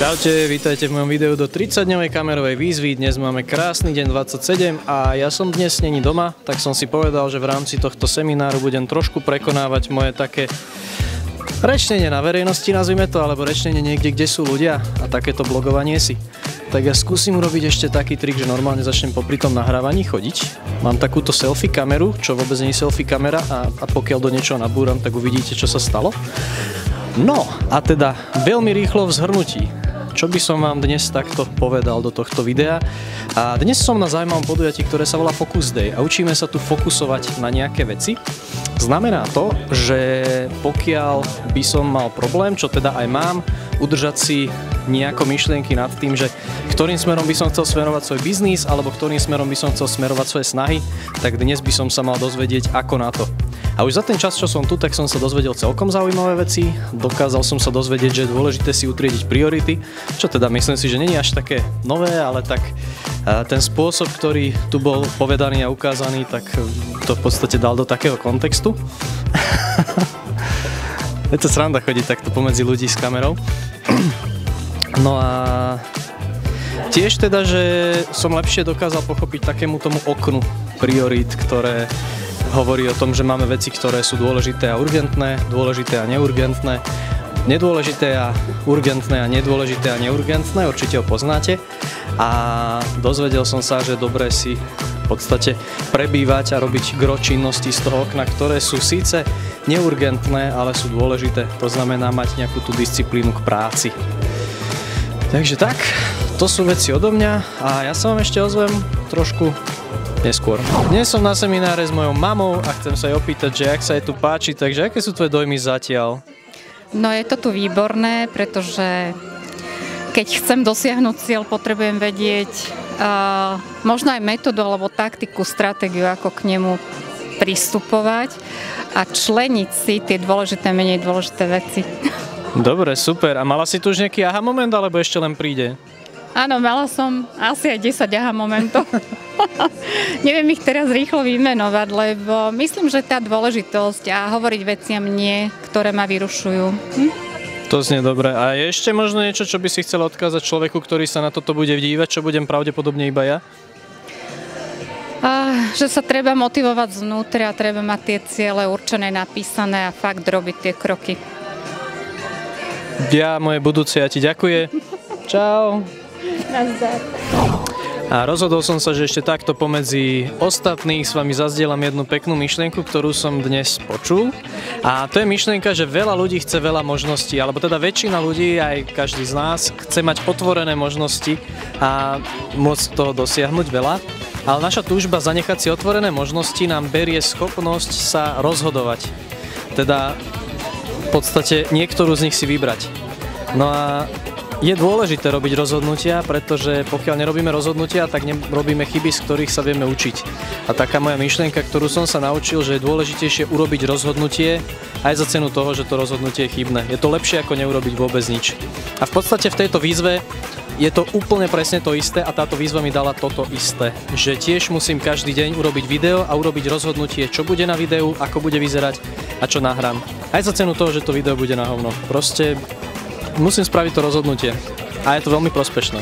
Čaute, vítajte v mojom videu do 30-dňovej kamerovej výzvy. Dnes máme krásny deň 27 a ja som dnes není doma, tak som si povedal, že v rámci tohto semináru budem trošku prekonávať moje také rečnenie na verejnosti, nazvime to, alebo rečnenie niekde, kde sú ľudia a takéto blogovanie si. Tak ja skúsim urobiť ešte taký trik, že normálne začnem popri tom nahrávaní chodiť. Mám takúto selfie kameru, čo vôbec nie je selfie kamera a pokiaľ do niečoho nabúram, tak uvidíte, čo sa stalo. No a teda veľmi rýchlo v zhrnutí, čo by som vám dnes takto povedal do tohto videa. A dnes som na zaujímavom podujatí, ktoré sa volá Focus Day a učíme sa tu fokusovať na nejaké veci. Znamená to, že pokiaľ by som mal problém, čo teda aj mám, udržať si nejako myšlienky nad tým, že ktorým smerom by som chcel smerovať svoj biznis alebo ktorým smerom by som chcel smerovať svoje snahy, tak dnes by som sa mal dozvedieť ako na to. A už za ten čas, čo som tu, tak som sa dozvedel celkom zaujímavé veci. Dokázal som sa dozvedieť, že je dôležité si utriediť priority, čo teda myslím si, že nie je až také nové, ale tak ten spôsob, ktorý tu bol povedaný a ukázaný, tak to v podstate dal do takého kontextu. Je to sranda chodiť takto pomedzi ľudí s kamerou. No a tiež teda, že som lepšie dokázal pochopiť takému tomu oknu priorít, ktoré hovorí o tom, že máme veci, ktoré sú dôležité a urgentné, dôležité a neurgentné, nedôležité a urgentné a nedôležité a neurgentné, určite ho poznáte. A dozvedel som sa, že dobre si v podstate prebývať a robiť gro činnosti z toho okna, ktoré sú síce neurgentné, ale sú dôležité. To znamená mať nejakú tú disciplínu k práci. Takže tak, to sú veci odo mňa a ja sa vám ešte ozvem trošku neskôr. Dnes som na semináre s mojou mamou a chcem sa jej opýtať, že ak sa jej tu páči, takže aké sú tvoje dojmy zatiaľ? No je to tu výborné, pretože keď chcem dosiahnuť cieľ, potrebujem vedieť možno aj metódu alebo taktiku, stratégiu, ako k nemu pristupovať a členiť si tie dôležité, menej dôležité veci. Dobre, super. A mala si tu už nejaký aha moment, alebo ešte len príde? Áno, mala som asi aj 10 aha momentov. Neviem ich teraz rýchlo vymenovať, lebo myslím, že tá dôležitosť a hovoriť veciam nie, ktoré ma vyrušujú. To znie dobre. A je ešte možno niečo, čo by si chcela odkázať človeku, ktorý sa na toto bude dívať, čo budem pravdepodobne iba ja? Že sa treba motivovať znútra a treba mať tie ciele určené, napísané a fakt robiť tie kroky. Ja, moje budúce, ja ti ďakujem. Čau. Nazdar. A rozhodol som sa, že ešte takto pomedzi ostatných s vami zazdielam jednu peknú myšlienku, ktorú som dnes počul. A to je myšlienka, že veľa ľudí chce veľa možností, alebo teda väčšina ľudí, aj každý z nás, chce mať otvorené možnosti a môcť toho dosiahnuť veľa. Ale naša túžba zanechať si otvorené možnosti nám berie schopnosť sa rozhodovať. Teda v podstate niektorú z nich si vybrať. No a je dôležité robiť rozhodnutia, pretože pokiaľ nerobíme rozhodnutia, tak nerobíme chyby, z ktorých sa vieme učiť. A taká moja myšlienka, ktorú som sa naučil, že je dôležitejšie urobiť rozhodnutie aj za cenu toho, že to rozhodnutie je chybné. Je to lepšie ako neurobiť vôbec nič. A v podstate v tejto výzve je to úplne presne to isté a táto výzva mi dala toto isté. Že tiež musím každý deň urobiť video a urobiť rozhodnutie, čo bude na videu, ako bude vyzerať a čo nahrám. Aj za cenu toho, že to video bude na hovno. Proste musím spraviť to rozhodnutie a je to veľmi prospešné.